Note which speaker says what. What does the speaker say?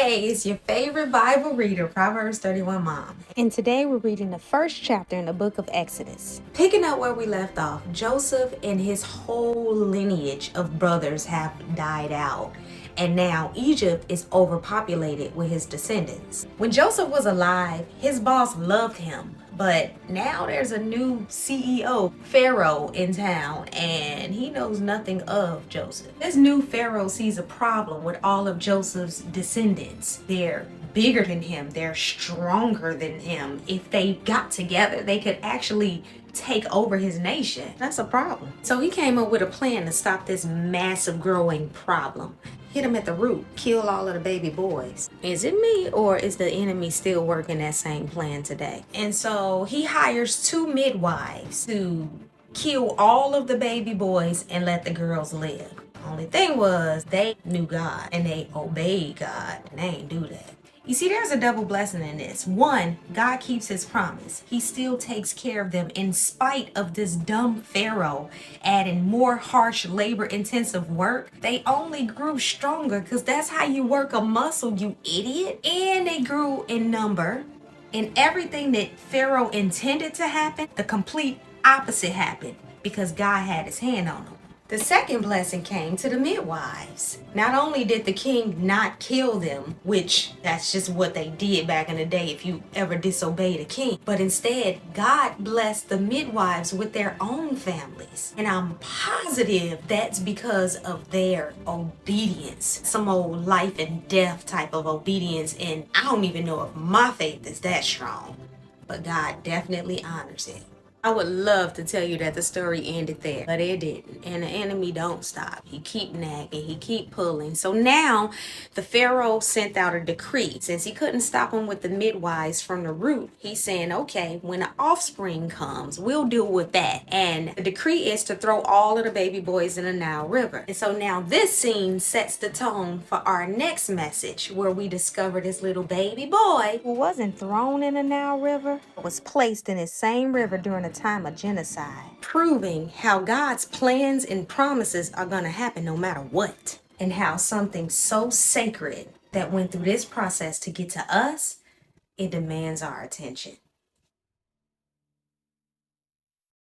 Speaker 1: Hey, it's your favorite Bible reader, Proverbs 31 Mom. And today we're reading the first chapter in the book of Exodus. Picking up where we left off, Joseph and his whole lineage of brothers have died out. And now Egypt is overpopulated with his descendants. When Joseph was alive, his boss loved him. But now there's a new CEO, Pharaoh, in town, and he knows nothing of Joseph. This new Pharaoh sees a problem with all of Joseph's descendants. They're bigger than him, they're stronger than him. If they got together, they could actually take over his nation. That's a problem. So he came up with a plan to stop this massive growing problem. Hit him at the root, kill all of the baby boys. Is it me, or is the enemy still working that same plan today? And so he hires 2 midwives to kill all of the baby boys and let the girls live. Only thing was, they knew God and they obeyed God, and they ain't do that. You see, there's a double blessing in this. 1, God keeps his promise. He still takes care of them in spite of this dumb Pharaoh adding more harsh labor-intensive work. They only grew stronger because that's how you work a muscle, you idiot. And they grew in number. And everything that Pharaoh intended to happen, the complete opposite happened because God had his hand on them. The second blessing came to the midwives. Not only did the king not kill them, which that's just what they did back in the day if you ever disobeyed a king, but instead God blessed the midwives with their own families. And I'm positive that's because of their obedience. Some old life and death type of obedience, and I don't even know if my faith is that strong, but God definitely honors it. I would love to tell you that the story ended there, but it didn't. And the enemy don't stop. He keep nagging. He keep pulling. So now the Pharaoh sent out a decree. Since he couldn't stop him with the midwives from the root, he's saying, okay, when the offspring comes, we'll deal with that. And the decree is to throw all of the baby boys in the Nile River. And so now this scene sets the tone for our next message, where we discover this little baby boy who wasn't thrown in the Nile River, but was placed in this same river during the time of genocide, proving how God's plans and promises are going to happen no matter what, and how something so sacred that went through this process to get to us, it demands our attention.